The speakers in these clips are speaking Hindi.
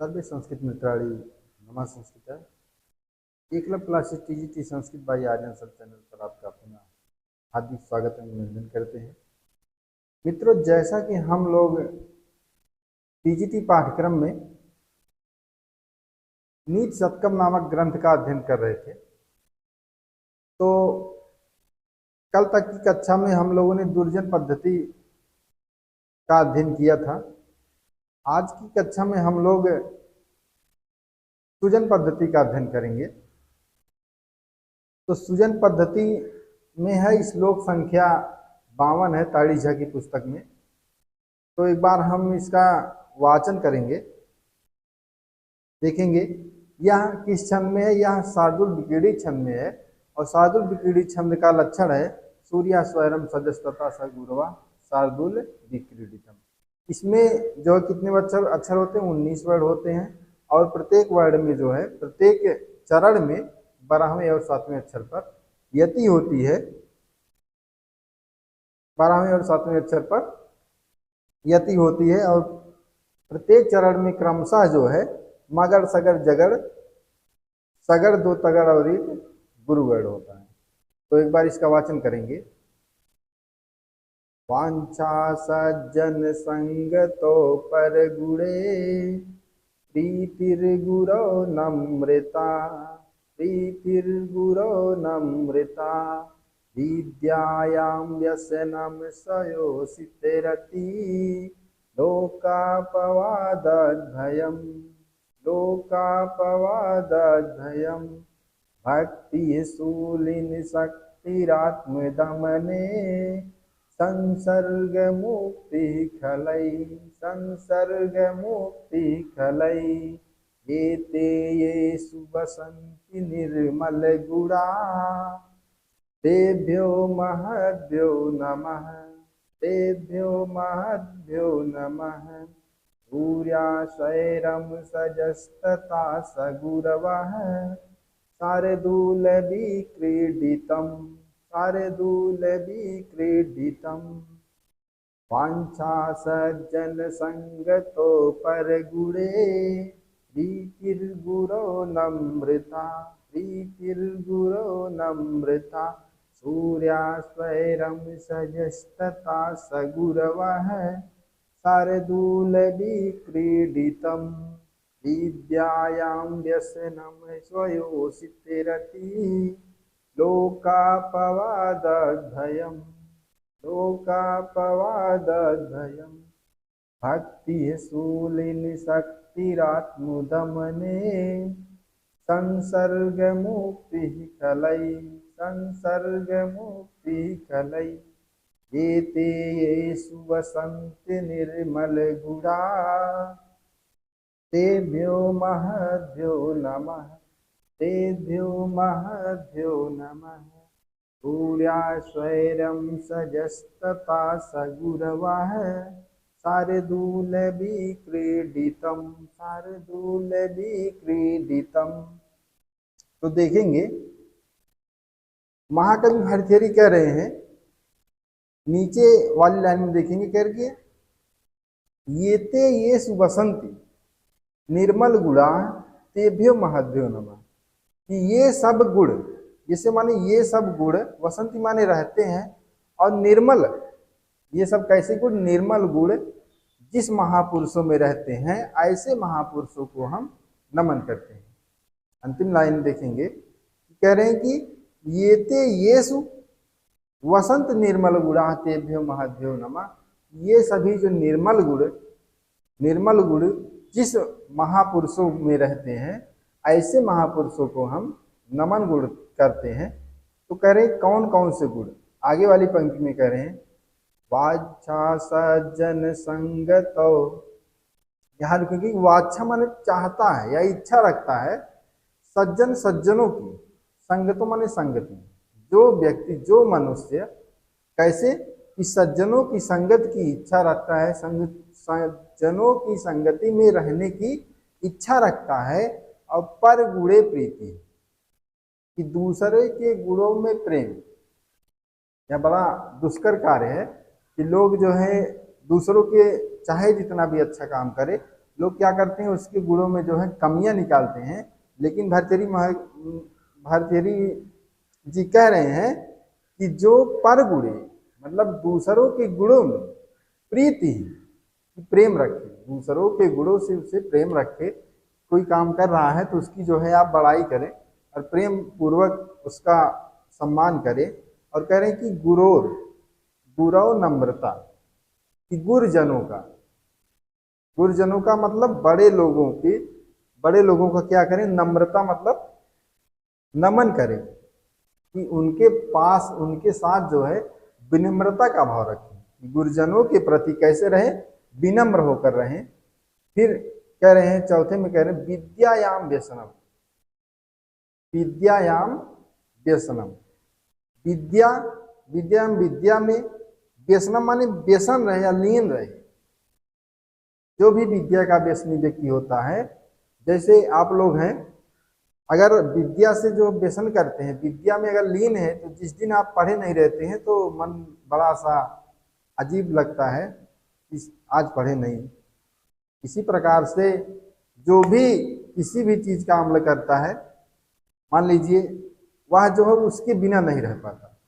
सर्वे संस्कृत मित्राणि नमः Sanskrit Eklavya classes TGT Sanskrit by Aryan sir channel पर आपका पुनः हार्दिक स्वागत एवं अभिनंदन करते हैं। मित्रों, जैसा कि हम लोग टीजीटी पाठ्यक्रम में नीति शतकम नामक ग्रंथ का अध्ययन कर रहे थे, तो कल तक की कक्षा में हम लोगों ने दुर्जन पद्धति का अध्ययन किया था। आज की कक्षा में हम लोग सुजन पद्धति का अध्ययन करेंगे। तो सुजन पद्धति में है श्लोक संख्या 52 है ताड़ी झा की पुस्तक में। तो एक बार हम इसका वाचन करेंगे, देखेंगे यह किस छंद में है। यह शार्दुल विकीर्णी छंद में है और शार्दुल विकीर्णी छंद का लक्षण है सूर्या स्वयं सजस्तता सगुरवा शार्दुल विकीर्णितम। इसमें जो कितने अक्षर होते हैं, 19 वर्ड होते हैं और प्रत्येक वर्ड में जो है प्रत्येक चरण में 12वें और 7वें अक्षर पर यति होती है। 12वें और 7वें अक्षर पर यति होती है और प्रत्येक चरण में क्रमशः जो है मगर सगर जगड़ सगर दो तगड़ और एक गुरु वर्ड होता है। तो एक बार इसका वाचन करेंगे। वांछा सज्जन संगतो पर गुणे प्रीतिर्गुरो नम्रता प्रीतिर्गुरो नम्रता विद्यायां व्यसनं सयोसितरति लोकापवादभयं लोकापवादभयं भक्ति शूलिनी शक्तिरात्मदमने संसर्ग मुक्ति खलै संसर्ग मुक्ति खलै एते ये सुवसन्ति निर्मल गुणा तेभ्यो महद्भ्यो नमः तेभ्यो महद्भ्यो नमः सूर्याशैरं सजस्तता सगुरवः शार्दूल विक्रीडितं शार्दूल विक्रीडितं वाञ्छा सज्जन संगतो पर गुणे प्रीतिर्गुरो नम्रता प्रीतिर्गुरो नम्रता सूर्या स्वैरं सजस्तता सगुरवः शार्दूल विक्रीडितं विद्यायां व्यसनं स्वयोसितरति लोकापवादभयं लोकापवादभयं भक्ति शूलिनी शक्तिरात्मदमने संसर्ग मुक्ति खलै संसर्ग मुक्ति खलै एते ये सुवसन्ति निर्मल गुणा तेभ्यो महद्भ्यो नमः तेभ्यो महद्भ्यो नमः सूर्या स्वैरं सजस्तता सगुरवः शार्दूल विक्रीडितं शार्दूल विक्रीडितं। तो देखेंगे महाकवि भर्तृहरि कह रहे हैं, नीचे वाली लाइन में देखेंगे करके येते ये सुवसन्ति निर्मल गुणा तेभ्यो महद्भ्यो नमः, कि ये सब गुण, जैसे माने ये सब गुण वसंती माने रहते हैं और निर्मल, ये सब कैसे गुण, निर्मल गुण जिस महापुरुषों में रहते हैं ऐसे महापुरुषों को हम नमन करते हैं। अंतिम लाइन देखेंगे, कह रहे हैं कि येते येसु वसंत निर्मल गुणा तेभ्यो महद्भ्यो नमः, ये सभी जो निर्मल गुण जिस महापुरुषों में रहते हैं ऐसे महापुरुषों को हम नमन गुण करते हैं। तो कह रहे हैं कौन कौन से गुण, आगे वाली पंक्ति में कह रहे हैं वाच्छा सज्जन संगतो, यहाँ लिखेंगे वाच्छा माने चाहता है या इच्छा रखता है, सज्जन सज्जनों की, संगतो माने संगति, जो व्यक्ति जो मनुष्य कैसे कि सज्जनों की संगत की इच्छा रखता है, सज्जनों की संगति में रहने की इच्छा रखता है और पर गुणे प्रीति, कि दूसरे के गुणों में प्रेम। यह बड़ा दुष्कर कार्य है कि लोग जो है दूसरों के चाहे जितना भी अच्छा काम करे लोग क्या करते हैं, उसके गुणों में जो है कमियां निकालते हैं। लेकिन भर्तृहरि जी कह रहे हैं कि जो पर गुणे मतलब दूसरों के गुणों में प्रीति प्रेम रखे, दूसरों के गुणों से उसे प्रेम रखे। कोई काम कर रहा है तो उसकी जो है आप बड़ाई करें और प्रेम पूर्वक उसका सम्मान करें। और कह रहे हैं कि गुरव नम्रता, कि गुरुजनों का मतलब बड़े लोगों का क्या करें, नम्रता मतलब नमन करें, कि उनके पास उनके साथ जो है विनम्रता का भाव रखें, गुरुजनों के प्रति कैसे रहें, विनम्र होकर रहें। फिर कह रहे हैं चौथे में कह रहे हैं विद्यायाम व्यसनम, विद्यायाम व्यसनम, विद्या में व्यसनम माने व्यसन रहे या लीन रहे। जो भी विद्या का व्यसनी व्यक्ति होता है, जैसे आप लोग हैं, अगर विद्या से जो व्यसन करते हैं, विद्या में अगर लीन है, तो जिस दिन आप पढ़े नहीं रहते हैं तो मन बड़ा सा अजीब लगता है कि आज पढ़े नहीं। इसी प्रकार से जो भी किसी भी चीज का अमल करता है, मान लीजिए वह जो है उसके बिना नहीं रह पाता,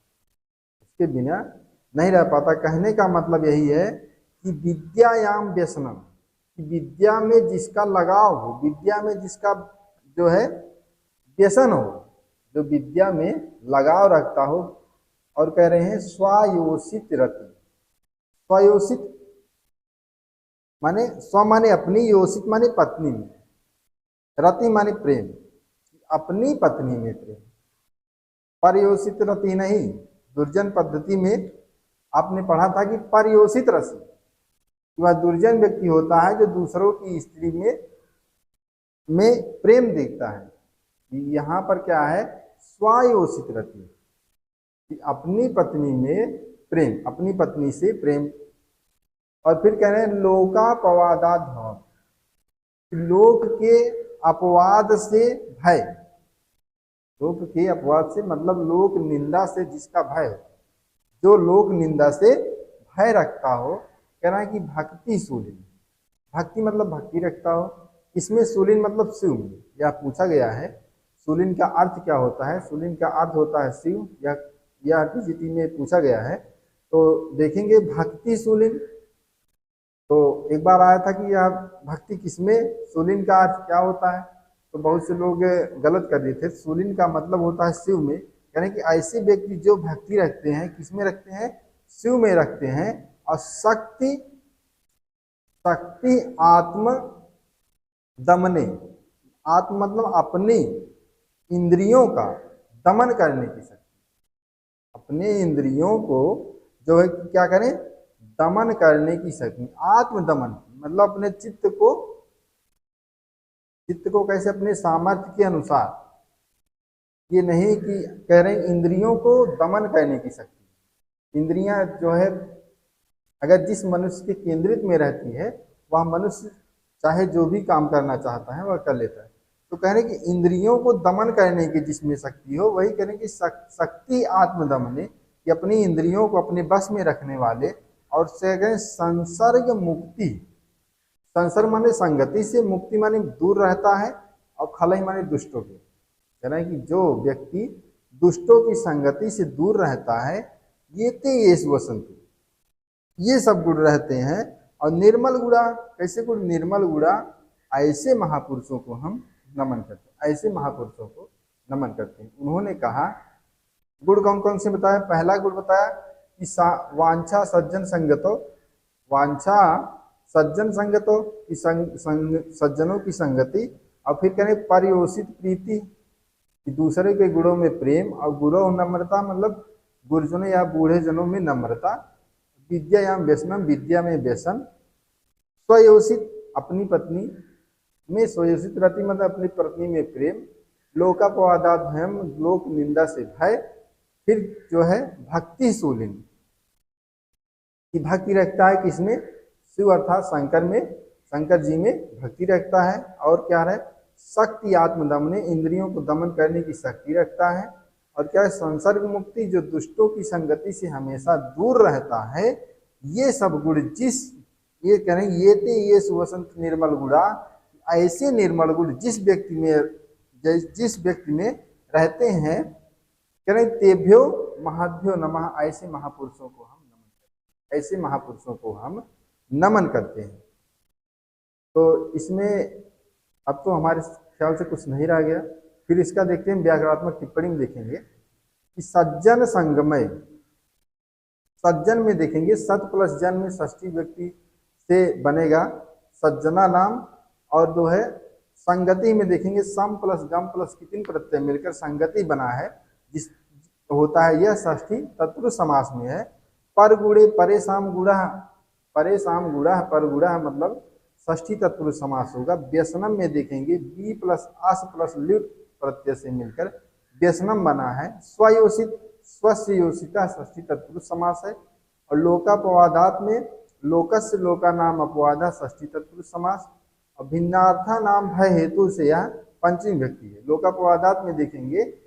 उसके बिना नहीं रह पाता। कहने का मतलब यही है कि विद्यायाम व्यसनम, कि विद्या में जिसका लगाव हो, विद्या में जिसका जो है व्यसन हो, जो विद्या में लगाव रखता हो। और कह रहे हैं स्वायोषित रति, स्वायोषित माने स्व माने अपनी, योषित माने पत्नी में, रति माने प्रेम, अपनी पत्नी में प्रेम। परयोषित रति नहीं, दुर्जन पद्धति में आपने पढ़ा था कि परयोषित रति, वह दुर्जन व्यक्ति होता है जो दूसरों की स्त्री में प्रेम देखता है। यहाँ पर क्या है, स्वायोषित रति, कि अपनी पत्नी में प्रेम, अपनी पत्नी से प्रेम। और फिर कह रहे हैं लोकापवादात भव, लोक के अपवाद से भय, लोक के अपवाद से मतलब लोक निंदा से जिसका भय, जो लोक निंदा से भय रखता हो। कह रहा है कि भक्ति सूलिन, भक्ति मतलब भक्ति रखता हो। इसमें सूलिन मतलब शिव में, यह पूछा गया है सूलिन का अर्थ क्या होता है। सूलिन का अर्थ होता है शिव, यह टीजीटी में पूछा गया है। तो देखेंगे भक्ति सूलिन, तो एक बार आया था कि यह भक्ति किसमें, सूलिन का अर्थ क्या होता है, तो बहुत से लोग गलत कर दिए थे। सूलिन का मतलब होता है शिव में, यानी कि ऐसे व्यक्ति जो भक्ति रखते हैं, किसमें रखते हैं, शिव में रखते हैं। और शक्ति आत्म दमने, आत्म मतलब अपनी इंद्रियों का दमन करने की शक्ति, अपने इंद्रियों को जो है क्या करें, दमन करने की शक्ति। आत्मदमन मतलब अपने चित्त को कैसे, अपने सामर्थ्य के अनुसार, ये नहीं कि कह रहे हैं इंद्रियों को दमन करने की शक्ति। इंद्रियां जो है अगर जिस मनुष्य के केंद्रित में रहती है, वह मनुष्य चाहे जो भी काम करना चाहता है वह कर लेता है। तो कह रहे हैं कि इंद्रियों को दमन करने की जिसमें शक्ति हो, वही कह रहे हैं कि शक्ति आत्मदमने, कि अपनी इंद्रियों को अपने बस में रखने वाले। और से कहें संसर्ग मुक्ति, संसर्ग माने संगति से, मुक्ति माने दूर रहता है, और खलई माने दुष्टों के। कह रहे हैं कि जो व्यक्ति दुष्टों की संगति से दूर रहता है, ये वसंतु, ये सब गुण रहते हैं। और निर्मल गुणा, कैसे गुण, निर्मल गुणा, ऐसे महापुरुषों को हम नमन करते हैं, ऐसे महापुरुषों को नमन करते हैं। उन्होंने कहा गुण कौन कौन से बताया। पहला गुण बताया कि वांछा सज्जन संगतो, वांछा सज्जन संगतो की सज्जनों की संगति। और फिर कहें परयोषित प्रीति, कि दूसरे के गुणों में प्रेम। और गुरु नम्रता मतलब गुरुजनों या बूढ़े जनों में नम्रता। विद्यायाम व्यसनम, विद्या में व्यसन। स्वयोषित अपनी पत्नी में, स्वयोषित रति मतलब अपनी पत्नी में प्रेम। लोकापवादात भयम, लोक निंदा से भय। फिर जो है भक्ति सूलिन, कि भक्ति रखता है किसमें, शिव अर्थात शंकर में, शंकर जी में भक्ति रखता है। और क्या है, शक्ति आत्मदमने, इंद्रियों को दमन करने की शक्ति रखता है। और क्या है, संसर्ग मुक्ति, जो दुष्टों की संगति से हमेशा दूर रहता है। ये सब गुण जिस ये कह रहे हैं ये ते ये सुवसंत निर्मल गुणा, ऐसे निर्मल गुण जिस व्यक्ति में रहते हैं, कह रहे तेभ्यो महाभ्यो नमः, ऐसे महापुरुषों को हम नमन करते हैं, ऐसे महापुरुषों को हम नमन करते हैं। तो इसमें अब तो हमारे ख्याल से कुछ नहीं रह गया। फिर इसका देखते हैं व्याकरणात्मक टिप्पणी में देखेंगे कि सज्जन संगमय, सज्जन में देखेंगे सत प्लस जन में षष्ठी व्यक्ति से बनेगा सज्जना नाम, और जो है संगति में देखेंगे सम प्लस गम प्लस कितिन प्रत्यय मिलकर संगति बना है, जिस होता है यह षष्ठी तत्पुरुष समास में है। पर गुणे परेशान गुड़ा, परेशान गुड़ा पर गुड़ा मतलब षष्ठी तत्पुरुष समास होगा। व्यसनम में देखेंगे बी प्लस अस प्लस ल्युट प्रत्यय से मिलकर व्यसनम बना है। स्वयोषित स्वस्य योषिता षष्ठी तत्पुरुष समास है। और लोकापवादात में लोकस लोका नाम अपवादा षष्ठी तत्पुरुष समास। और भिन्नार्था नाम भय हेतु से यह पंचमी व्यक्ति है। लोकापवादात में देखेंगे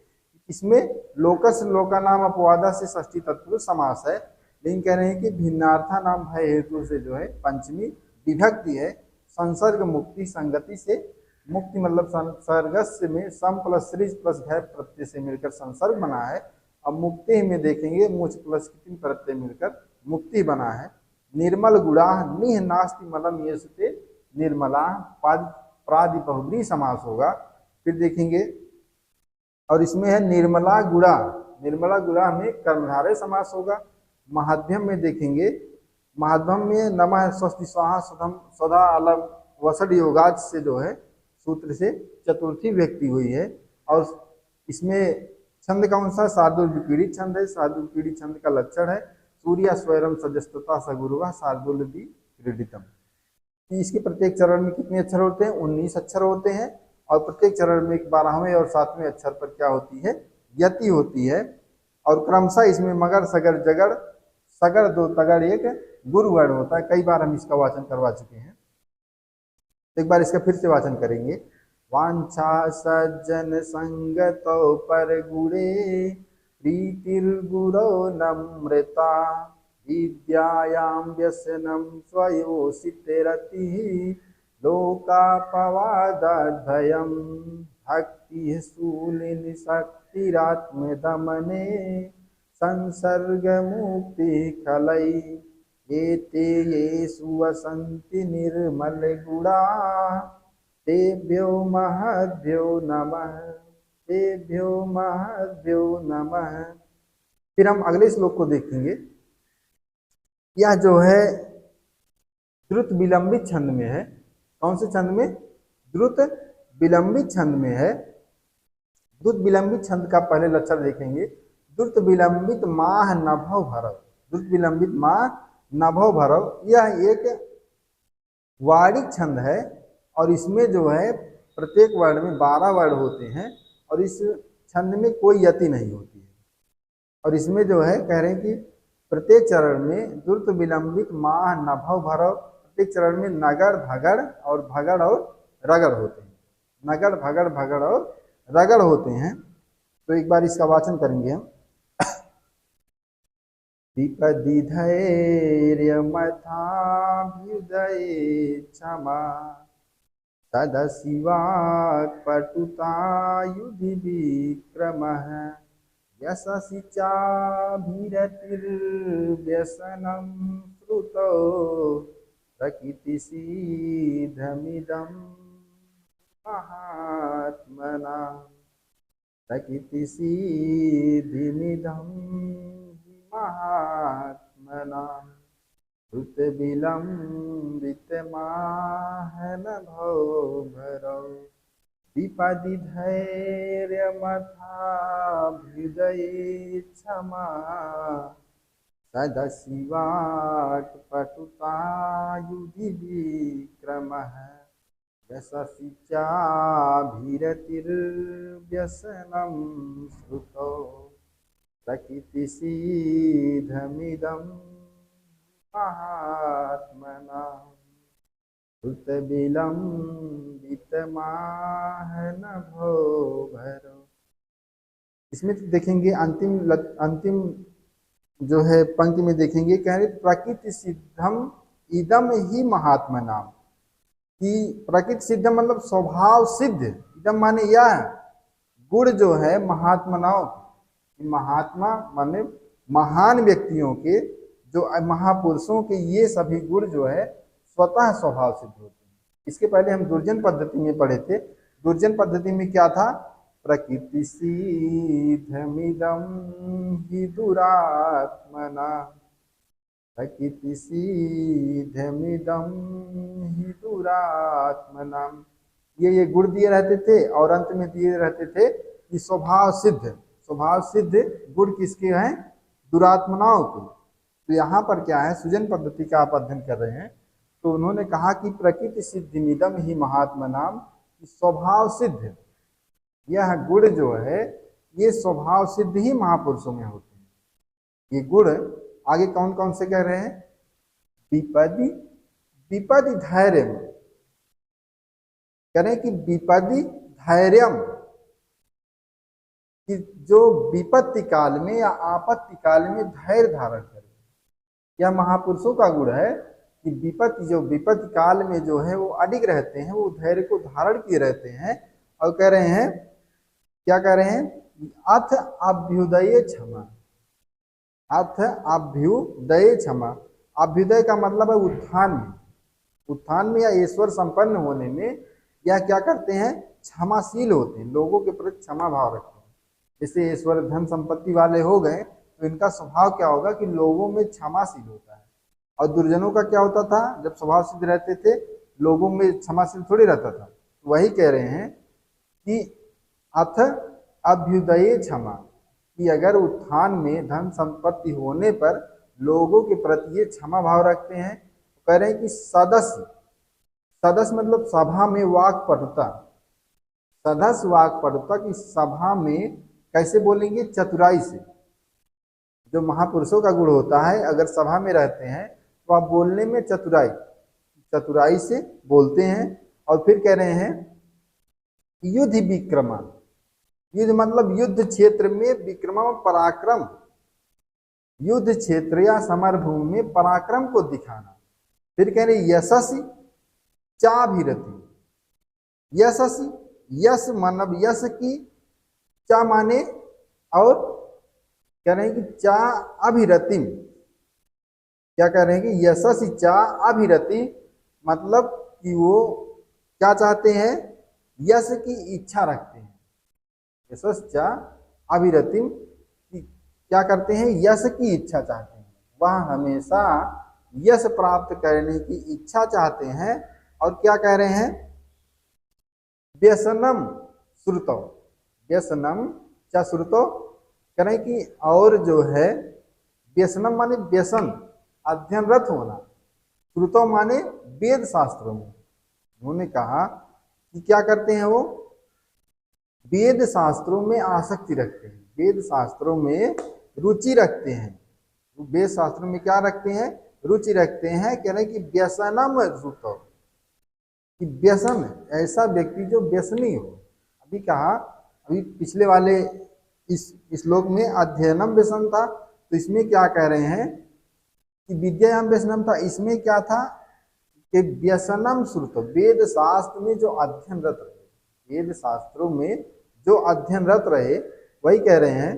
इसमें लोकस लोका नाम अपवादा से षष्ठी तत्पुरुष समास है, लेकिन कह रहे हैं कि भिन्नार्था नाम भय हेतु से जो है पंचमी विभक्ति है। संसर्ग मुक्ति संगति से मुक्ति मतलब संसर्गस्य में सम प्लस सृज प्लस भय प्रत्यय से मिलकर संसर्ग बना है। अब मुक्ति में देखेंगे मुच प्लस कितिन प्रत्यय मिलकर मुक्ति बना है। निर्मल गुड़ा निह नास्ति मलम ये सुते निर्मला प्रादि बहुब्री समास होगा। फिर देखेंगे और इसमें है निर्मला गुड़ा, निर्मला गुड़ा में कर्मधारय समास होगा। महाध्यम में देखेंगे महाध्यम में नमः स्वस्ति स्वाहा सदम सदा अलम वसड योगाज से जो है सूत्र से चतुर्थी व्यक्ति हुई है। और इसमें छंद कौन सा शार्दुल विपीड़ित छंद है। शार्दुल पीड़ित छंद का लक्षण है सूर्य स्वयं सजस्तता सगुरुवा शार्दुल क्रीडितम। इसके प्रत्येक चरण में कितने अक्षर होते हैं? 19 अक्षर होते हैं। और प्रत्येक चरण में 12वें और 7वें अक्षर पर क्या होती है? यति होती है। और क्रमशः इसमें मगर सगर जगड़, सगर दो तगड़ एक गुरु वर्ण होता है। कई बार हम इसका वाचन करवा चुके हैं, एक बार इसका फिर से वाचन करेंगे। वांछा सज्जन संगतो पर गुणे प्रीतिर्गुरो नम्रता विद्यायां व्यसनम स्वयोषितेरतिः लोकापवादाद्भयं भक्ति शूलिनी शक्तिरात्मदमने संसर्गमुक्ति खलै एते ये सुवसन्ति निर्मल गुणा तेभ्यो महद्भ्यो नमः, तेभ्यो महद्भ्यो नमः। फिर हम अगले श्लोक को देखेंगे। यह जो है द्रुत विलंबित छंद में है। कौन से छंद में? द्रुत विलंबित छंद में है। द्रुत विलंबित छंद का पहले लक्षण देखेंगे। द्रुत विलंबित माह नभव भरव, द्रुत विलंबित माह नभव भरव, यह एक वार्णिक छंद है। और इसमें जो है प्रत्येक वर्ण में 12 वर्ण होते हैं और इस छंद में कोई यति नहीं होती है। और इसमें जो है कह रहे हैं कि प्रत्येक चरण में द्रुत विलंबित माह नभव भरव, प्रत्येक चरण में नगड़ भगड़ और भगड़ और रगड़ होते हैं। नगड़ भगड़ भगड़ और रगड़ होते हैं। तो एक बार इसका वाचन करेंगे हम। विपदि धैर्य मथाभ्युदये क्षमा सदशिवाक् पटुता युधि विक्रमः यशसि चाभिरतिर्व्यसनं श्रुतौ प्रकृतिसिद्धमिदं महात्मना, प्रकृतिसिद्धिमिदं महात्मना श्रुतविलम्बितमाहनभो भरौ विपदि धैर्यमथाभ्युदये क्षमा सदशिवाक् पटुता युधि विक्रमः यशसि चाभिरतिर्व्यसनं श्रुतौ प्रकृतिसिद्धमिदं महात्मना श्रुतविलम्बितमाहनभो भरौ। इसमें देखेंगे अंतिम जो है पंक्ति में देखेंगे कह रहे प्रकृति सिद्धम इदम ही महात्मा नाम, कि प्रकृति सिद्धम मतलब स्वभाव सिद्ध, इदम माने यह गुण जो है महात्मनाओं, महात्मा माने महान व्यक्तियों के, जो महापुरुषों के, ये सभी गुण जो है स्वतः स्वभाव सिद्ध होते हैं। इसके पहले हम दुर्जन पद्धति में पढ़े थे। दुर्जन पद्धति में क्या था? प्रकृति सिद्धमिदं हि दुरात्मना, प्रकृति सिद्धमिदं हि दुरात्मना। ये गुण दिए रहते थे और अंत में दिए रहते थे कि स्वभाव सिद्ध गुण किसके हैं? दुरात्मनाओं के। तो यहाँ पर क्या है, सुजन पद्धति का आप अध्ययन कर रहे हैं, तो उन्होंने कहा कि प्रकृति सिद्धिमिदम ही महात्मा नाम, स्वभाव सिद्ध यह गुण जो है ये स्वभाव सिद्ध ही महापुरुषों में होते हैं। ये गुण आगे कौन कौन से कह रहे हैं? विपदि धैर्यम, करें कि विपदि धैर्यम, कि जो विपत्ति काल में या आपत्ति काल में धैर्य धारण करे, यह महापुरुषों का गुण है कि विपत्ति काल में जो है वो अडिग रहते हैं, वो धैर्य को धारण किए रहते हैं। और कह रहे हैं, क्या कह रहे हैं? अथ अभ्युदय क्षमा, अथ अभ्युदय क्षमा। अभ्युदय का मतलब है उत्थान में या ईश्वर संपन्न होने में यह क्या करते हैं? क्षमाशील होते हैं, लोगों के प्रति क्षमा भाव रखते हैं। जैसे ईश्वर धन संपत्ति वाले हो गए तो इनका स्वभाव क्या होगा कि लोगों में क्षमाशील होता है। और दुर्जनों का क्या होता था? जब स्वभाव सिद्ध रहते थे लोगों में क्षमाशील थोड़ी रहता था। तो वही कह रहे हैं कि अथ अभ्युदय क्षमा, कि अगर उत्थान में धन संपत्ति होने पर लोगों के प्रति ये क्षमा भाव रखते हैं। तो कह रहे हैं कि सदस्य मतलब सभा में वाक्पटुता, सदस्य वाक्पटुता, की सभा में कैसे बोलेंगे? चतुराई से। जो महापुरुषों का गुण होता है, अगर सभा में रहते हैं तो आप बोलने में चतुराई से बोलते हैं। और फिर कह रहे हैं युद्ध विक्रमा, युद्ध मतलब युद्ध क्षेत्र में, विक्रमा पराक्रम, युद्ध क्षेत्र या समरभूमि में पराक्रम को दिखाना। फिर कह रहे यशस्वी चाभिरति, यशस्वी, यश मतलब यश की, चा माने और कह रहे हैं कि चा अभिरतिम, क्या कह रहे हैं कि यशस्वी चा अभिरति, मतलब कि वो क्या चाहते हैं? यश की इच्छा रखते हैं। यशस् चा अभिरतिम, क्या करते हैं? यश की इच्छा चाहते हैं, वह हमेशा यश प्राप्त करने की इच्छा चाहते हैं। और क्या कह रहे हैं? व्यसनम श्रुतो, व्यसनम चा श्रुतो, कह रहे हैं कि और जो है व्यसनम माने व्यसन, अध्ययनरत होना, श्रुतो माने वेद शास्त्रों में। उन्होंने कहा कि क्या करते हैं? वो वेद शास्त्रों में आसक्ति रखते हैं, वेद शास्त्रों में रुचि रखते हैं। वेद शास्त्रों में क्या रखते हैं? रुचि रखते हैं। कह रहे हैं कि व्यसनम श्रुतो, कि व्यसन, ऐसा व्यक्ति जो व्यसनी हो। अभी कहा, अभी पिछले वाले इस श्लोक में अध्ययनम व्यसन था, तो इसमें क्या कह रहे हैं कि विद्यायाम व्यसनम था। इसमें क्या था कि व्यसनम श्रुतो, वेद शास्त्र में जो अध्ययनरत रहे, वेद शास्त्रों में जो अध्ययनरत रहे, वही कह रहे हैं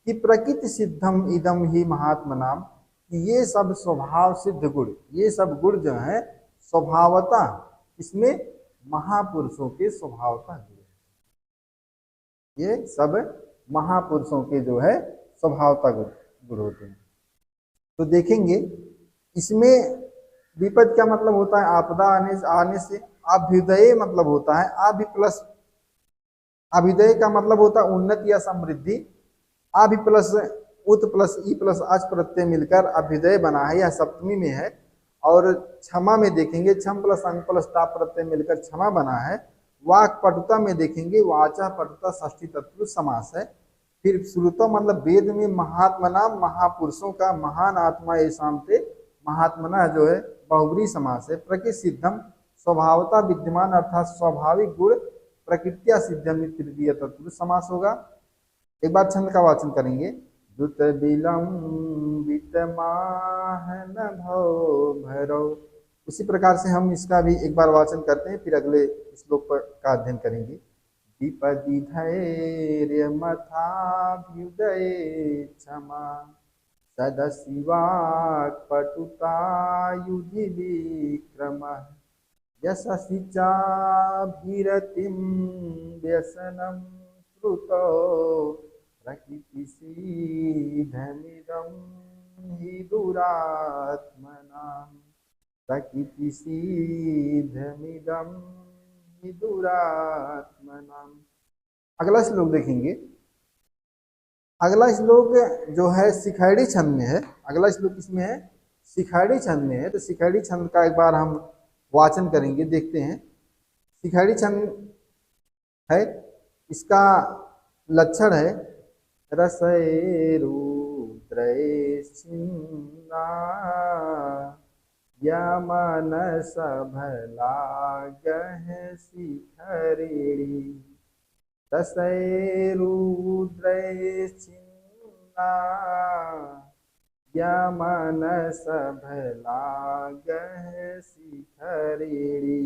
कि प्रकृति सिद्धम इदम ही महात्मा नाम, कि ये सब स्वभाव सिद्ध गुण, ये सब गुण जो है स्वभावता, इसमें महापुरुषों के स्वभावता गुण, ये सब महापुरुषों के जो है स्वभावता गुण होते हैं। तो देखेंगे इसमें विपद क्या मतलब होता है? आपदा आने से। अभ्युदय मतलब होता है अभि प्लस, अभ्युदय का मतलब होता है उन्नति या समृद्धि। अभि प्लस उत प्लस ई प्लस अच प्रत्यय मिलकर अभ्युदय बना है, यह सप्तमी में है। और क्षमा में देखेंगे क्षम प्लस अंग प्लस ताप प्रत्यय मिलकर क्षमा बना है। वाक पटुता में देखेंगे वाचा पटुता षष्ठी तत्पुरुष समास है। फिर श्रुतो मतलब वेद में महात्मा नाम, महापुरुषों का, महान आत्मा ऐसाम थे, महात्मना जो है बहुब्री समास है। प्रकृति सिद्धम स्वभावता विद्यमान अर्थात स्वाभाविक गुण प्रकृतिया सिद्धम तृतीय तत्पुरुष समास होगा। एक बार छंद का वाचन करेंगे। दुत विलंबित माह न भव भरो करो। उसी प्रकार से हम इसका भी एक बार वाचन करते हैं, फिर अगले श्लोक पर का अध्ययन करेंगे। विपदि धैर्य मथाभ्युदये क्षमा सदशिवाक् पटुता युधि विक्रमः यशसि चाभिरतिं व्यसनं श्रुतो प्रकृतिसीधमिदं हि दुरात्मनां प्रकृतिसीधमिदं हि दुरात्मनां। अगला श्लोक देखेंगे। अगला श्लोक जो है शिखैड़ी छंद में है। अगला श्लोक किसमें है? शिखैड़ी छंद में है। तो शिखैड़ी छंद का एक बार हम वाचन करेंगे, देखते हैं। शिखैड़ी छंद है, इसका लक्षण है रसैरुद्रैश्चिन्ना यमनसभलागः शिखरिणी रसैरुद्रैश्चिन्ना यमनसभलागः शिखरिणी।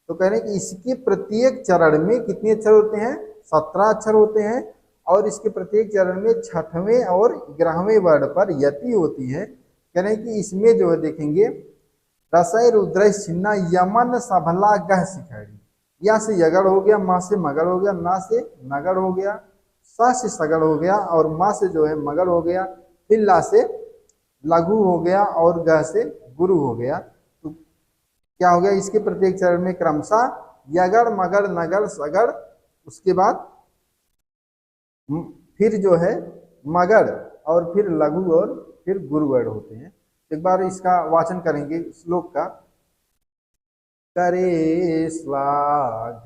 तो कह रहे हैं कि इसके प्रत्येक चरण में कितने अक्षर होते हैं? 17 अक्षर होते हैं, और इसके प्रत्येक चरण में 6वें और 11वें वर्ण पर यति होती है। कह रहे हैं कि इसमें जो है देखेंगे, रसैरुद्रैश् छिन्ना यमन सबला गह शिखरिणी। या से यगड़ हो गया, माँ से मगड़ हो गया, ना से नगड़ हो गया, सा से सगड़ हो गया, और माँ से जो है मगड़ हो गया, फिर ला से लघु हो गया, और गह से गुरु हो गया। तो क्या हो गया? इसके प्रत्येक चरण में क्रमशः यगड़ मगड़ नगड़ सगड़, उसके बाद फिर जो है मगड़, और फिर लघु, और फिर गुरु वर्ण होते हैं। एक बार इसका वाचन करेंगे श्लोक का। करे श्लाघ्यस्त्यागः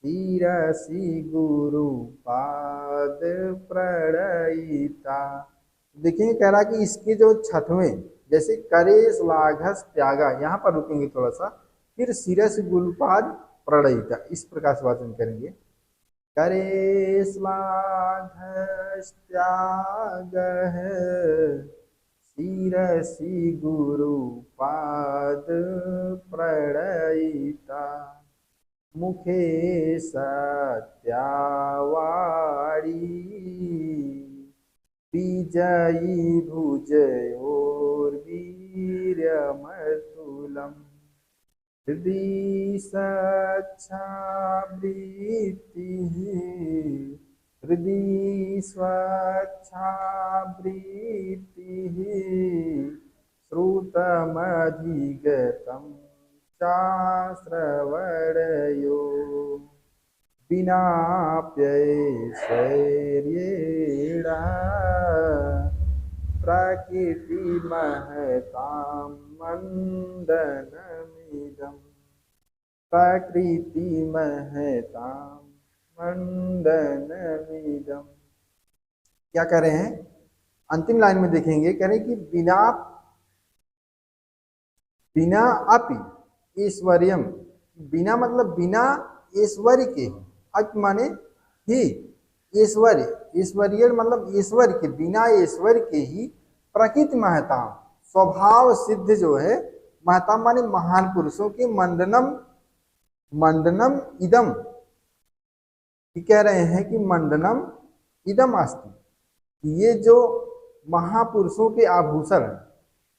शिरसि गुरुपाद प्रणयिता। देखिए कह रहा कि इसके जो 6वें, जैसे करे श्लाघस त्यागा, यहाँ पर रुकेंगे थोड़ा सा, फिर शिरसि गुरुपाद प्रणयिता, इस प्रकार से वाचन करेंगे। करे श्लाघस त्यागः शिरसि गुरुपाद प्रणयिता मुखे सत्यावाणी विजयी भुजयोर्वीर्यमतुलम् हृदि स्वच्छावृत्तिः हृदि स्वच्छावृत्तिः श्रुतमधिगतं चाश्रवणयो विनाप्यैश्वर्येण प्रकृतिमहतां मण्डनमिदं प्रकृतिमहतां मंडनमिदम्। क्या कह रहे हैं? अंतिम लाइन में देखेंगे, कह रहे हैं कि बिना बिना अपि ऐश्वर्यम, बिना मतलब बिना ऐश्वर्य के, अपि माने ही ऐश्वर्य, ऐश्वर्य मतलब ईश्वर के, बिना ऐश्वर्य के ही प्रकृति महताम, स्वभाव सिद्ध जो है, महताम माने महान पुरुषों के, मंडनम मंडनम इदम, कह रहे हैं कि मंडनम इदम अस्ति, ये जो महापुरुषों के आभूषण हैं,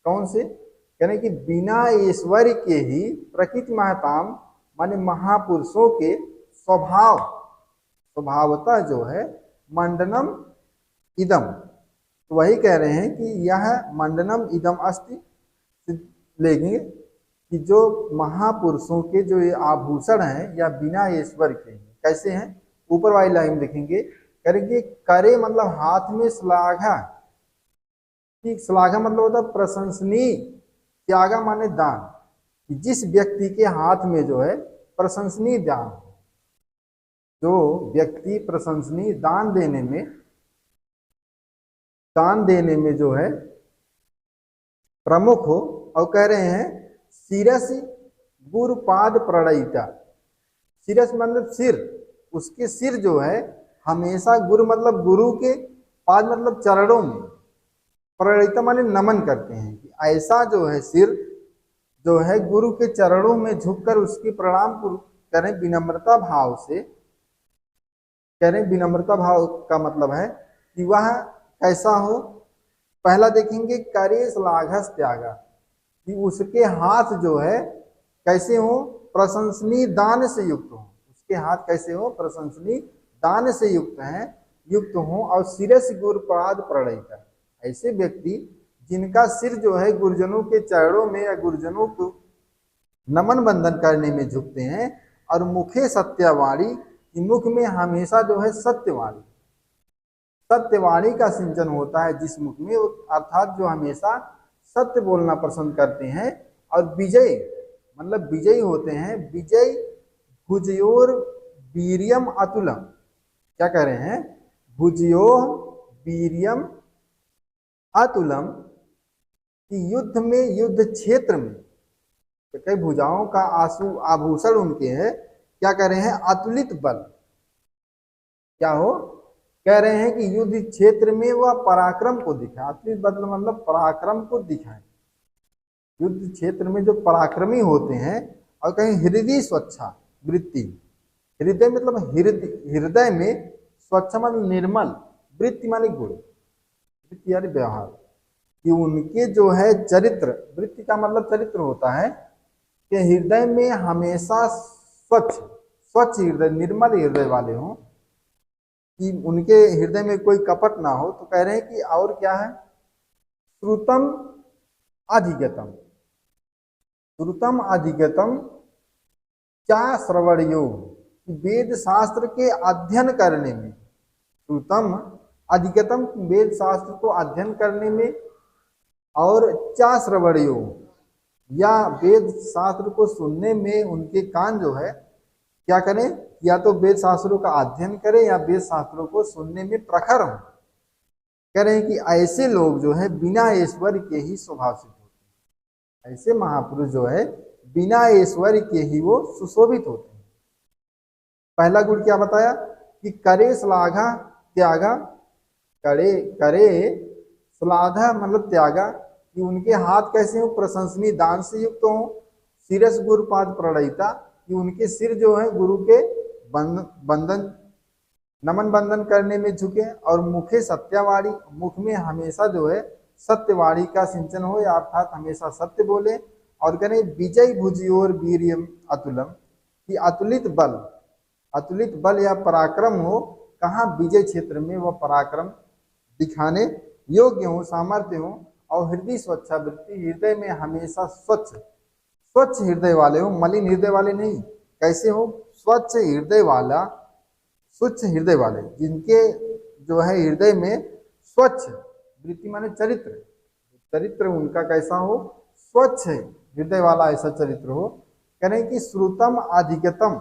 कौन से? कह रहे हैं कि बिना ऐश्वर्य के ही प्रकृति महताम माने महापुरुषों के स्वभाव, स्वभावतः जो है मंडनम इदम, तो वही कह रहे हैं कि यह मंडनम इदम अस्ति, लेंगे कि जो महापुरुषों के जो ये आभूषण हैं या बिना ऐश्वर्य के हैं, कैसे हैं? ऊपर वाली लाइन देखेंगे, करेंगे करे मतलब हाथ में श्लाघा, ठीक, श्लाघा मतलब होता है प्रशंसनीय, त्यागा माने दान, जिस व्यक्ति के हाथ में जो है प्रशंसनीय दान, जो व्यक्ति प्रशंसनीय दान देने में जो है प्रमुख हो, और कह रहे हैं शिरस गुरुपाद प्रणयिता, शिरस मतलब सिर, उसके सिर जो है हमेशा गुरु मतलब गुरु के, पाद मतलब चरणों में, प्रणयिता माने नमन करते हैं कि ऐसा जो है सिर जो है गुरु के चरणों में झुककर उसकी प्रणाम करें विनम्रता भाव से। करें विनम्रता भाव का मतलब है कि वह कैसा हो। पहला देखेंगे करे श्लाघस त्यागा, कि उसके हाथ जो है कैसे हो, प्रशंसनीय दान से युक्त हो। उसके हाथ कैसे हो, प्रशंसनीय दान से युक्त हो। और शिरस गुरुपाद प्रणय कर, ऐसे व्यक्ति जिनका सिर जो है गुरुजनों के चरणों में या गुरुजनों को नमन बंधन करने में झुकते हैं। और मुखे सत्यवाणी, कि मुख में हमेशा जो है सत्यवाणी, सत्यवाणी का सिंचन होता है जिस मुख में, अर्थात जो हमेशा सत्य बोलना पसंद करते हैं। और विजय मतलब विजयी होते हैं। विजय भुजयोर वीर्यम अतुलम, क्या कह रहे हैं, भुजयो वीर्यम अतुलम, कि युद्ध में, युद्ध क्षेत्र में कई भुजाओं का आंसू आभूषण उनके हैं। क्या कह रहे हैं, अतुलित बल। क्या हो, कह रहे हैं कि युद्ध क्षेत्र में वह पराक्रम को दिखाए। अतुलित बल मतलब पराक्रम को दिखाए। युद्ध क्षेत्र में जो पराक्रमी होते हैं। और कहीं हृदय स्वच्छा वृत्ति, हृदय मतलब हृदय में, स्वच्छ मतलब निर्मल, वृत्ति माने गुण, वृत्ति यानी व्यवहार, कि उनके जो है चरित्र, वृत्ति का मतलब चरित्र होता है कि हृदय में हमेशा स्वच्छ हृदय, निर्मल हृदय वाले हों, कि उनके हृदय में कोई कपट ना हो। तो कह रहे हैं कि और क्या है, श्रुतम अधिगतम, श्रुतम अधिगतम क्या श्रवण योग, वेद शास्त्र के अध्ययन करने में, श्रुतम अधिगतम वेद शास्त्र को अध्ययन करने में। और चा श्रवण योग, या वेद शास्त्र को सुनने में उनके कान जो है क्या करें, या तो वेद शास्त्रों का अध्ययन करें या वेद शास्त्रों को सुनने में प्रखर हो। कह रहे हैं कि ऐसे लोग जो है बिना ऐश्वर्य के ही स्वभावित होते हैं। ऐसे महापुरुष जो है बिना ऐश्वर्य के ही वो सुशोभित होते हैं। पहला गुण क्या बताया कि करे श्लाघा त्यागा, करे करे श्लाघा मतलब त्यागा, कि उनके हाथ कैसे हो, प्रशंसनीय दान से युक्त हो। शिरस गुरुपाद प्रणयिता, कि उनके सिर जो है गुरु के बंधन नमन बंधन करने में झुके। और मुखे सत्यवाणी, मुख में हमेशा जो है सत्यवाणी का सिंचन हो, या अर्थात हमेशा सत्य बोले। और करें विजय भुजयोर वीर्यम अतुलम, कि अतुलित बल या पराक्रम हो। कहाँ, विजय क्षेत्र में वह पराक्रम दिखाने योग्य हो, सामर्थ्य हो। और हृदय स्वच्छा वृत्ति, हृदय में हमेशा स्वच्छ हृदय वाले हो, मलिन हृदय वाले नहीं। कैसे हो, स्वच्छ हृदय वाला, स्वच्छ हृदय वाले, जिनके जो है हृदय में स्वच्छ वृत्ति माने चरित्र उनका कैसा हो, स्वच्छ हृदय वाला ऐसा चरित्र हो। करें कि श्रुतम अधिगतम,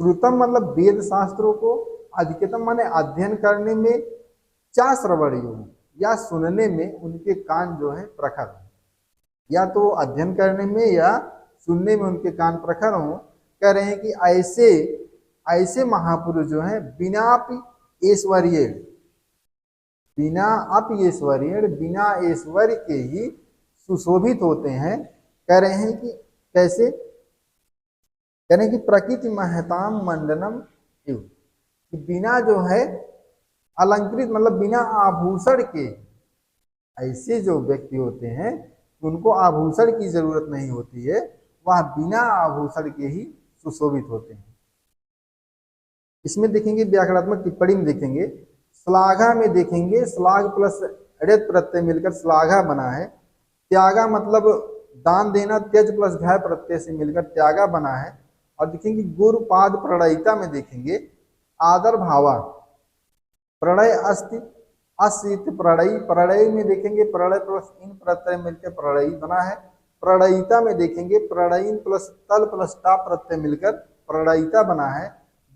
श्रुतम मतलब वेद शास्त्रों को, अधिगतम माने अध्ययन करने में, चा श्रवण योग या सुनने में उनके कान जो है प्रखर हो। या तो अध्ययन करने में या सुनने में उनके कान प्रखर हो। कह रहे हैं कि ऐसे महापुरुष जो हैं बिना ऐश्वर्य, बिना ऐश्वर्य के ही सुशोभित होते हैं। कह रहे हैं कि कैसे, कह रहे हैं कि प्रकृति महताम मंडनम एवं, कि बिना जो है अलंकृत मतलब बिना आभूषण के, ऐसे जो व्यक्ति होते हैं उनको आभूषण की जरूरत नहीं होती है, वह बिना आभूषण के ही सुशोभित होते हैं। इसमें देखेंगे व्याकरणात्मक टिप्पणी में देखेंगे, श्लाघा में देखेंगे श्लाघ प्लस ऋत प्रत्यय मिलकर श्लाघा बना है। त्यागा मतलब दान देना, त्यज प्लस घय प्रत्यय से मिलकर त्यागा बना है। और देखेंगे गुरुपाद प्रणयिता में देखेंगे आदर भावा, प्रणय अस्ति असित प्रणयी, प्रणयी में देखेंगे प्रणय प्लस इन प्रत्यय मिलकर प्रणयी बना है। प्रणयिता में देखेंगे प्रणयीन प्लस तल प्लस टा प्रत्यय मिलकर प्रणयिता बना है।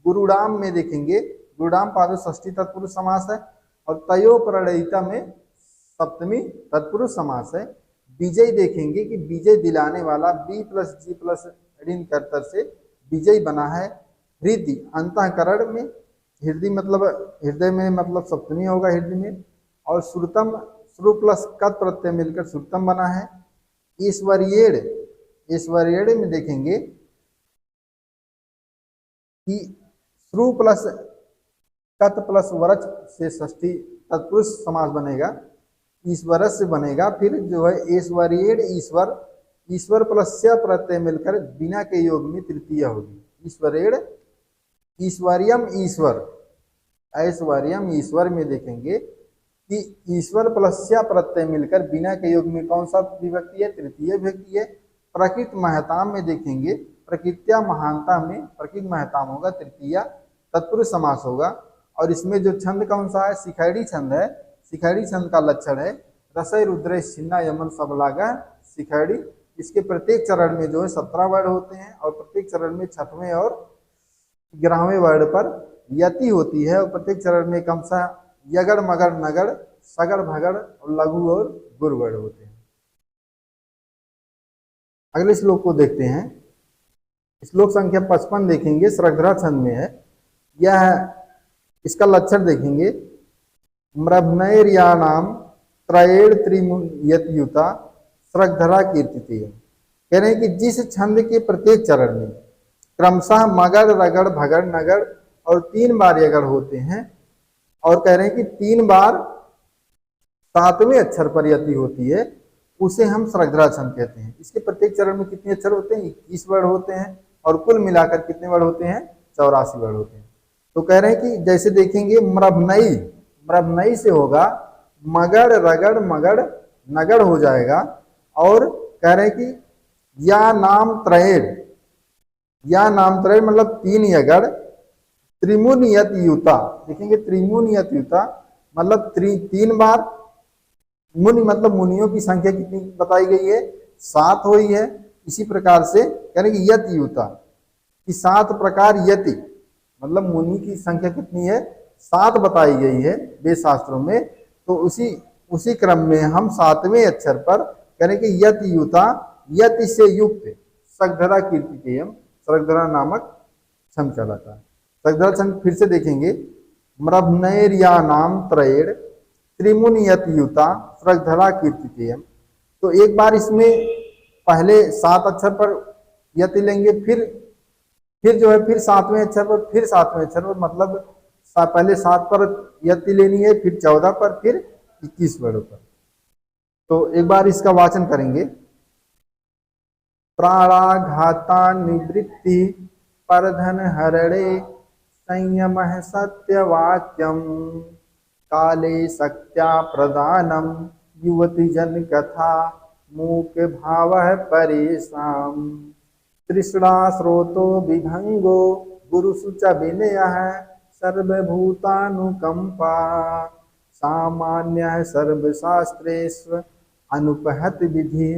गुरुडाम में देखेंगे गुरुडाम पादो षष्ठी तत्पुरुष समास है। और तयो प्रणयिता में सप्तमी तत्पुरुष समास है। विजय देखेंगे कि विजय दिलाने वाला, बी प्लस जी प्लस ऋण कर्तर से विजय बना है। हृदय अंतःकरण में, हृदय में मतलब सप्तमी होगा हृदय में। और श्रुतम, श्रु प्लस कत प्रत्यय मिलकर श्रुतम बना है। ईश्वरियेड़, ईश्वरियेड़ में देखेंगे कि श्रु प्लस कत प्लस वरच से षष्ठी तत्पुरुष समास बनेगा, ईश्वरस से बनेगा। फिर जो है ईश्वरियेड़ ईश्वर, ईश्वर प्लस से प्रत्यय मिलकर बिना के योग में तृतीय होगी। ईश्वरेड़, ईश्वरियम ईश्वर, ऐश्वर्यम ईश्वर में देखेंगे कि ईश्वर प्लस से प्रत्यय मिलकर बिना के योग में कौन सा विभक्ति है? तृतीय विभक्ति है। प्रकृत महताम में देखेंगे, प्रकृत्या महानता में प्रकृत महताम होगा, तृतीय तत्पुरुष समास होगा। और इसमें जो छंद कौन सा है? शिखैड़ी छंद है। शिखैड़ी छंद का लक्षण है रसय रुद्र छिन्ना यमन सबलागा शिखैड़ी। इसके प्रत्येक चरण में जो है 17 वर्ण होते हैं और प्रत्येक चरण में 6वें और 11वें वर्ण पर यति होती है और प्रत्येक चरण में कम सा यगड़ मगड़ नगड़ सगड़ भगड़ और लघु और गुर वर्ण होते हैं। अगले श्लोक को देखते हैं। श्लोक संख्या 55 देखेंगे, श्रद्धरा छंद में है। यह इसका लक्षण देखेंगे, मृभनैर्यानाम त्रयेण त्रिमुयतयुता श्रद्धरा कीर्तिते। कह रहे हैं कि जिस छंद के प्रत्येक चरण में क्रमशः मगड़ रगड़ भगड़ नगड़ और 3 बार यगड़ होते हैं और कह रहे हैं कि 3 बार 7वें अक्षर पर यति होती है, उसे हम श्रद्धरा छंद कहते हैं। इसके प्रत्येक चरण में कितने अक्षर होते हैं? 21 वर्ण होते हैं और कुल मिलाकर कितने वर्ण होते हैं? 84 वर्ण होते हैं। तो कह रहे हैं कि जैसे देखेंगे मृभनई, मृभनई से होगा मगड़ रगड़ मगड़ नगड़ हो जाएगा। और कह रहे हैं कि या नाम त्रयेण, या नाम त्रयेण मतलब 3 यगड़ त्रिमुनियत युता। देखेंगे त्रिमुनियत युता मतलब 3 बार। मुनि मतलब मुनियों की संख्या कितनी बताई गई है? 7 हुई है। इसी प्रकार से कह रहे हैं कि यत युता कि 7 प्रकार यति मतलब मुनि की संख्या कितनी है? 7 बताई गई है वेद शास्त्रों में। तो उसी क्रम में हम 7वें अक्षर पर कह रहे हैं कि यत युता, यति से युक्त श्रद्धरा कीर्तितेयम, श्रद्धरा नामक छंद कहलाता है। श्रद्धरा छंद फिर से देखेंगे, मृभनैर्यानाम त्रयेण त्रिमुनियतयुता श्रद्धरा कीर्तितेयम। तो एक बार इसमें पहले 7 अक्षर पर यति लेंगे, फिर जो है फिर 7वें अक्षर पर, फिर 7वें अक्षर पर, मतलब पहले 7 पर यति लेनी है, फिर 14 पर, फिर 21 वर्णों पर। तो एक बार इसका वाचन करेंगे, प्राणाघाता निवृत्ति परधन हरणे संयम सत्यवाक्यम काले शक्त्या प्रदानम युवती जन कथा मूक भाव परेशान तृष्णा स्रोतो विभंगो गुरुसुच विनय सर्वभूतानुकंपा सामान्य सर्वशास्त्रेष्व अनुपहत विधि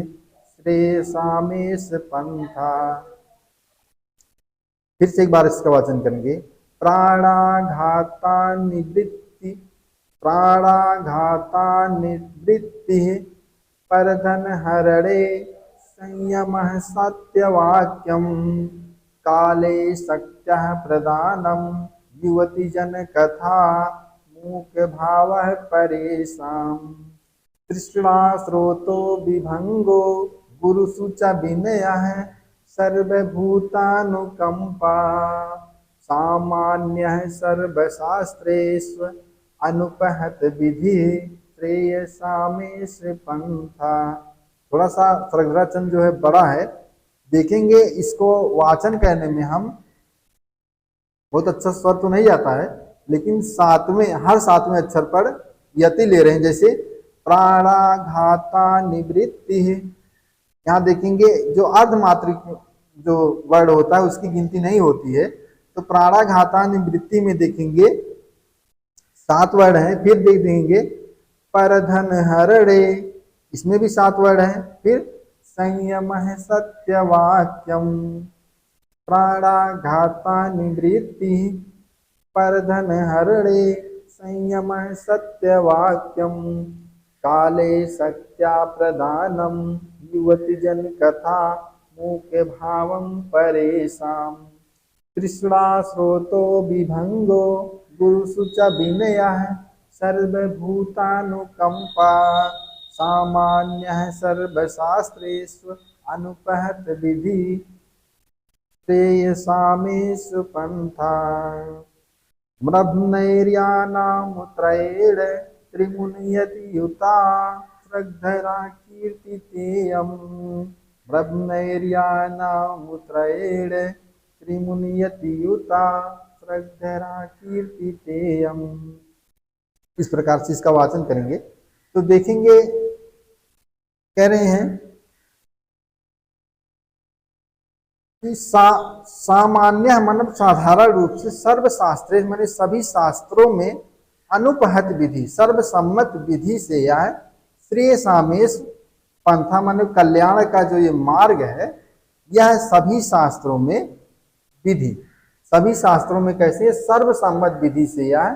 श्रेयसामेश पंथा। फिर से एक बार इसका वाचन करेंगे, प्राणाघाता निवृत्ति, प्राणाघाता निवृत्ति परधन हरणे संयम सत्यवाक्यम काले शक्त्या प्रदानम युवती जन कथा मूक भाव परेशान तृष्णा स्रोतो विभंगो गुरुसुच विनय सर्वभूतानुकंपा सामान्य सर्वशास्त्रेष्व अनुपहत विधि श्रेयसामेश पंथा। थोड़ा सा श्रद्धरा छंद जो है बड़ा है, देखेंगे इसको वाचन करने में हम बहुत अच्छा स्वर तो नहीं जाता है, लेकिन हर 7वें अक्षर पर यति ले रहे हैं। जैसे प्राणाघाता निवृत्ति, यहाँ देखेंगे जो अर्धमात्रिक जो वर्ड होता है उसकी गिनती नहीं होती है। तो प्राणाघाता निवृत्ति में देखेंगे 7 वर्ड हैं। फिर देखेंगे परधन हरणे, इसमें भी 7 वर्ड हैं। फिर संयम सत्यवाक्यम, प्राणाघाता निवृत्ति परधन हरणे संयम सत्यवाक्यम काले सत्या प्रदानम युवती जन कथा मूक भावम परेशान तृष्णा स्रोतो विभंगो गुरुसुच विनय सर्वभूतानुकंपा सामान्यः सर्वशास्त्रेषु अनुपहत विधि श्रेयसामेषु पंथा ब्रह्मैर्यानामुत्रैर् त्रिमुनियति युता श्रद्धरा कीर्तितेयम् ब्रह्मैर्यानामुत्रैर् त्रिमुनियति युता श्रद्धरा कीर्तितेयम्। इस प्रकार से इसका वाचन करेंगे तो देखेंगे, कह रहे हैं कि सामान्य मतलब साधारण रूप से सर्वशास्त्रे माने सभी शास्त्रों में अनुपहत विधि सर्वसम्मत विधि से यह श्रेय सामेश पंथा माने कल्याण का जो ये मार्ग है, यह सभी शास्त्रों में विधि, सभी शास्त्रों में कैसे सर्वसम्मत विधि से यह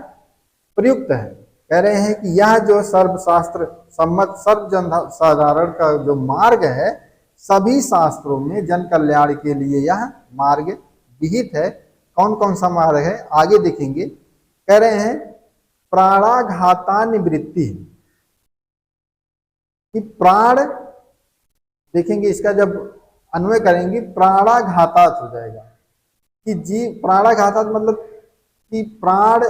प्रयुक्त है। कह रहे हैं कि यह जो सर्वशास्त्र सम्मत सर्वजन साधारण का जो मार्ग है, सभी शास्त्रों में जन कल्याण के लिए यह मार्ग विहित है। कौन कौन सा मार्ग है आगे देखेंगे। कह रहे हैं प्राणाघाता निवृत्ति, कि प्राण, देखेंगे इसका जब अन्वय करेंगे प्राणाघातात हो जाएगा कि जीव, प्राणाघातात मतलब कि प्राण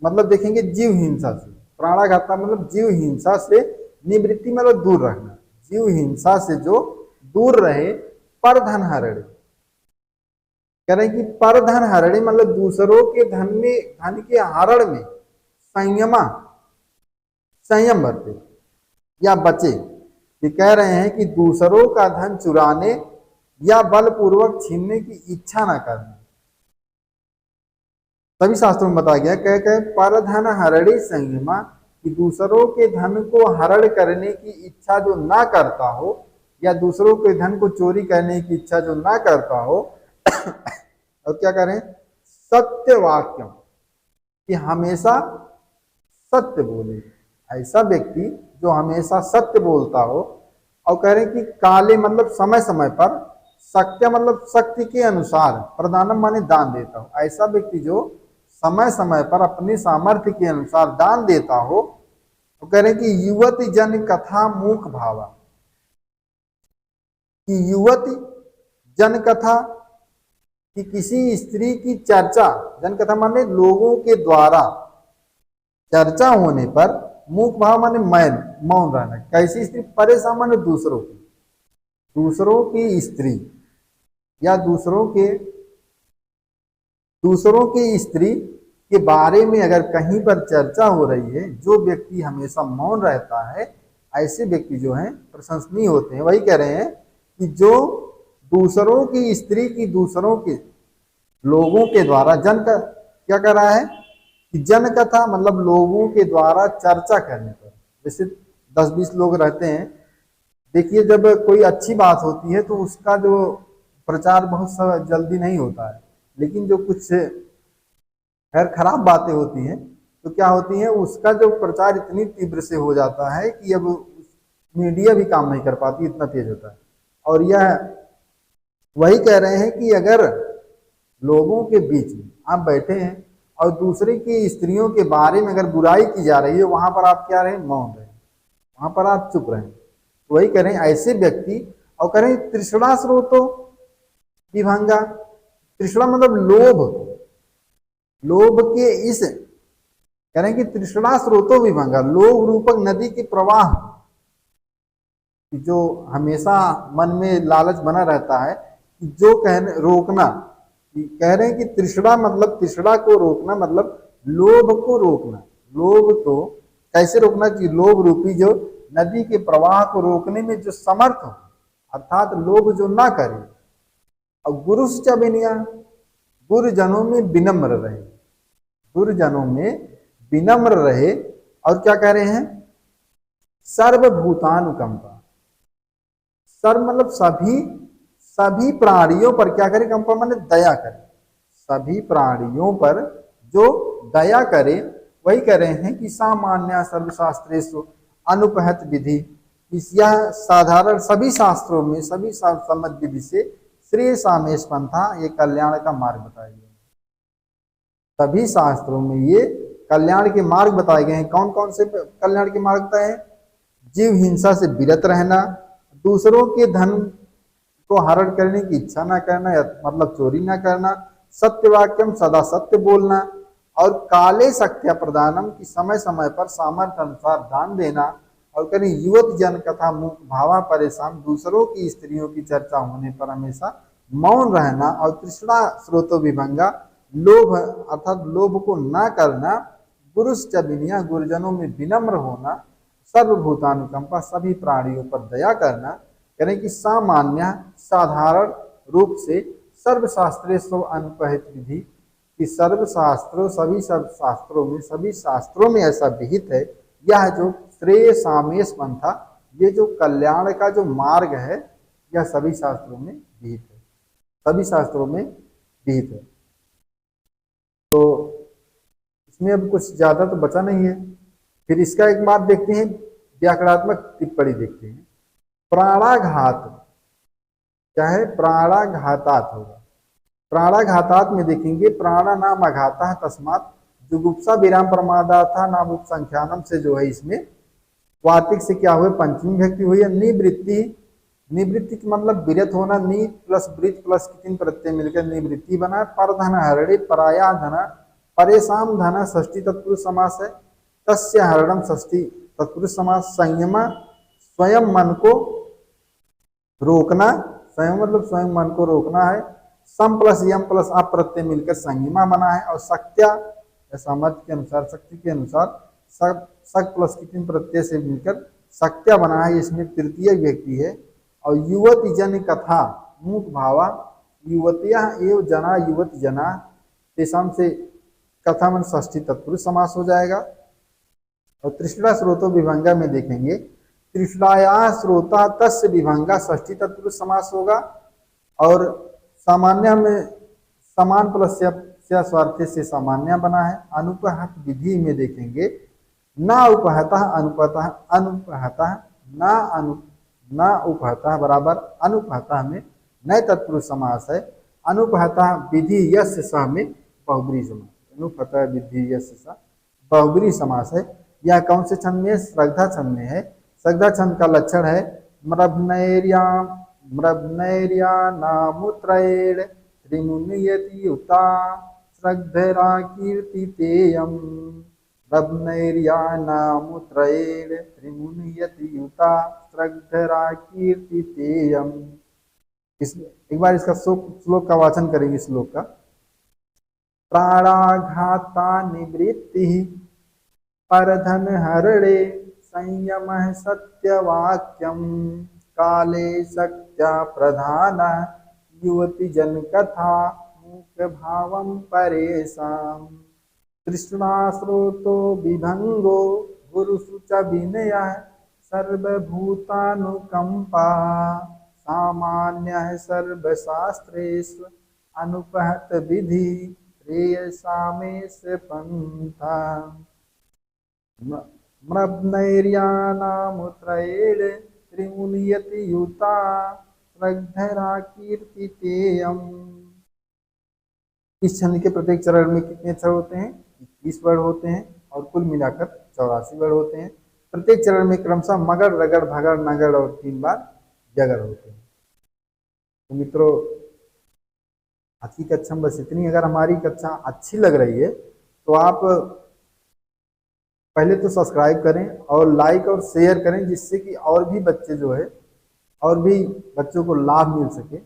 मतलब देखेंगे जीव हिंसा से, प्राणाघाता मतलब जीव हिंसा से निवृत्ति मतलब दूर रहना, जीव हिंसा से जो दूर रहे। परधन हरणे, कह रहे कि परधन हरणे मतलब दूसरों के धन में, धन के हरण में संयम बरते या बचे। ये कह रहे हैं कि दूसरों का धन चुराने या बलपूर्वक छीनने की इच्छा ना करना। सभी शास्त्रों में बताया गया, कह परधन हरणे संयमा, कि दूसरों के धन को हरण करने की इच्छा जो ना करता हो या दूसरों के धन को चोरी करने की इच्छा जो ना करता हो और क्या करें सत्य वाक्यम, कि हमेशा सत्य बोले, ऐसा व्यक्ति जो हमेशा सत्य बोलता हो। और कह रहे कि काले मतलब समय समय पर, सत्य मतलब शक्ति के अनुसार, प्रदानम माने दान देता हो, ऐसा व्यक्ति जो समय समय पर अपने सामर्थ्य के अनुसार दान देता हो। तो कह रहे कि युवती जन कथा मूक भावा, कि युवती जन कथा, कि किसी स्त्री की चर्चा, जन कथा माने लोगों के द्वारा चर्चा होने पर, मूक भाव माने मौन रहना। कैसी स्त्री, परेशान माने दूसरों की स्त्री या दूसरों की स्त्री के बारे में अगर कहीं पर चर्चा हो रही है, जो व्यक्ति हमेशा मौन रहता है, ऐसे व्यक्ति जो हैं प्रशंसनीय होते हैं। वही कह रहे हैं कि जो दूसरों की स्त्री की दूसरों के लोगों के द्वारा क्या कर रहा है कि जन कथा मतलब लोगों के द्वारा चर्चा करने पर, जैसे 10-20 लोग रहते हैं, देखिए जब कोई अच्छी बात होती है तो उसका जो प्रचार बहुत जल्दी नहीं होता है, लेकिन जो कुछ खैर खराब बातें होती हैं तो क्या होती है, उसका जो प्रचार इतनी तीव्र से हो जाता है कि अब मीडिया भी काम नहीं कर पाती, इतना तेज होता है। और यह वही कह रहे हैं कि अगर लोगों के बीच में आप बैठे हैं और दूसरे की स्त्रियों के बारे में अगर बुराई की जा रही है, वहां पर आप क्या रहे, मौन रहे, वहां पर आप चुप रहे। तो वही कह रहे हैं ऐसे व्यक्ति, और कह रहे हैं तृष्णा स्रोतो विभंगा, तृष्णा मतलब लोभ के इस, कह रहे हैं कि तृष्णा स्रोतो विभंगा, लोभ रूपक नदी के प्रवाह जो हमेशा मन में लालच बना रहता है, जो रोकना, कह रहे हैं कि तृष्णा मतलब तृष्णा को रोकना मतलब लोभ को रोकना। लोभ तो कैसे रोकना चाहिए, लोभ रूपी जो नदी के प्रवाह को रोकने में जो समर्थ हो, अर्थात लोभ जो ना करे। और गुरुश्च विनया, गुरुजनों में विनम्र रहे, गुरुजनों में विनम्र रहे। और क्या कह रहे हैं सर्वभूतानुकंपा, सर्व मतलब सभी प्राणियों पर क्या करे, कंपा माने दया करे, सभी प्राणियों पर जो दया करे। वही कह रहे हैं कि सामान्य सर्वशास्त्रेषु अनुपहत विधि, यह साधारण सभी शास्त्रों में सभी सम्मत विधि से श्रेय सामेश पंथा, ये कल्याण का मार्ग बताया गया। सभी शास्त्रों में ये कल्याण के मार्ग बताए गए हैं। कौन कौन से कल्याण के मार्ग बताए हैं? जीव हिंसा से विरत रहना, दूसरों के धन को हरण करने की इच्छा ना करना, या मतलब चोरी ना करना, सत्यवाक्यम सदा सत्य बोलना, और काले सत्य प्रदानम की समय समय पर सामर्थ्य अनुसार दान देना, और करें युवत जन कथा मुख भावा परेशान, दूसरों की स्त्रियों की चर्चा होने पर हमेशा मौन रहना, और तृष्णा स्रोतो विभंगा, लोभ अर्थात लोभ को ना करना, गुरुश्च च विनया गुरुजनों में विनम्र होना, सर्वभूतानुकंपा सभी प्राणियों पर दया करना, करें कि सामान्य साधारण रूप से सर्वशास्त्रे स्व अनुपहित विधि, कि सर्वशास्त्रों सभी शास्त्रों में ऐसा विहित है, यह जो श्रेय सामेश पंथा, ये जो कल्याण का जो मार्ग है, यह सभी शास्त्रों में विहित है, सभी शास्त्रों में विहित है। तो इसमें अब कुछ ज्यादा तो बचा नहीं है। फिर इसका एक बात देखते हैं, व्याकरणात्मक टिप्पणी देखते हैं। प्राणाघात क्या है? प्राणाघातात होगा। प्राणाघातात में देखेंगे, प्राणा नाम अघाता तस्मात जुगुप्सा विराम प्रमादाथा नाम उपसंख्यानम से जो है इसमें वातिक से क्या हुए? पंचमी व्यक्ति हुई है। निवृत्ति, निवृत्ति का मतलब विरत होना, नि प्लस वृत्त प्लस की 3 प्रत्यय मिलकर निवृत्ति बना। पर धन हरणे पराया धन, परेशान धन षष्ठी तत्पुरुष समास है। तस्य हरणम षष्ठी तत्पुरुष समास। संयम स्वयं मन को रोकना, स्वयं मतलब स्वयं मन को रोकना है। सम प्लस यम प्लस अप प्रत्यय मिलकर संयमा बना है। और शक्त्या सामर्थ्य के अनुसार, शक्ति के अनुसार, सक प्लस की 3 प्रत्यय से मिलकर शक्त्या बना है, इसमें तृतीय व्यक्ति है। और युवती जन कथा मुख भावा, युवतिया एवं जना युवती जना, तेसाम से कथा मन षष्ठी तत्पुरुष समास हो जाएगा। और तृष्णा स्रोतो विभंगा में देखेंगे, तृष्णाया स्रोता तस्य विभंगा षष्ठी तत्पुरुष समास होगा। और सामान्य में समान प्लस स्वार्थ से सामान्य बना है। अनुपहत विधि में देखेंगे, ना उपहता अनुपहता, अनुपहता ना अनु ना उपहता बराबर अनुपहता में नए तत्पुरुष समास है। अनुपहता विधि यश सह में बहुब्री समास, अनुपहता विधि यश सह बहुब्री समास है। यह कौन से छंद में? श्रद्धा छंद में है। श्रद्धा छंद का लक्षण है मृब्नैर्या नामुत्रैर् त्रिमुनियति युता श्रद्धरा कीर्तितेयम्। मृब्नैर्या नामुत्रैर् त्रिमुनियति युता श्रद्धरा कीर्तितेयम्। एक बार इसका श्लोक का वाचन करेंगे। श्लोक का प्राणाघाता निवृत्ति परधन हरणे संयम सत्यवाक्यम काले सत्या प्रधान युवती जन कथा मुख भावम परेशान। तृष्णा स्रोतो विभंगो गुरुसुच विनय सर्वभूतानुकंपा सामान्य सर्वशास्त्रेषु अनुपहत विधि रेयसामेश पंथा। मृब्नैर्यानामुत्रैर् त्रिमुनियति युता श्रद्धरा कीर्तितेयम्। इस छंद के प्रत्येक चरण में कितने अक्षर होते हैं? 21 वर्ड होते हैं, और कुल मिलाकर 84 वर्ड होते हैं। प्रत्येक चरण में क्रमशः मगड़ रगड़ भगड़ नगड़ और 3 बार जगड़ होते हैं। तो मित्रों, आज की कक्षा में बस इतनी। अगर हमारी कक्षा अच्छी लग रही है तो आप पहले तो सब्सक्राइब करें और लाइक और शेयर करें, जिससे कि और भी बच्चे जो है, और भी बच्चों को लाभ मिल सके।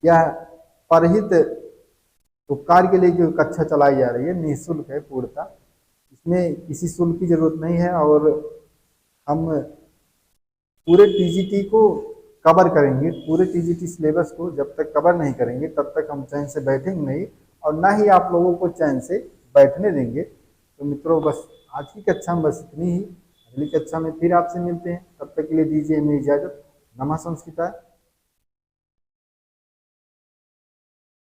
यह परहित उपकार के लिए जो कक्षा चलाई जा रही है निःशुल्क है पूर्णतः, इसमें किसी शुल्क की जरूरत नहीं है। और हम पूरे टीजीटी को कवर करेंगे, पूरे टीजीटी सिलेबस को जब तक कवर नहीं करेंगे तब तक हम चैन से बैठेंगे नहीं, और ना ही आप लोगों को चैन से बैठने देंगे। तो मित्रों, बस आज की कक्षा में बस इतनी ही। अगली कक्षा में फिर आपसे मिलते हैं, तब तक के लिए दीजिए हमें इजाजत। नमः संस्कृता।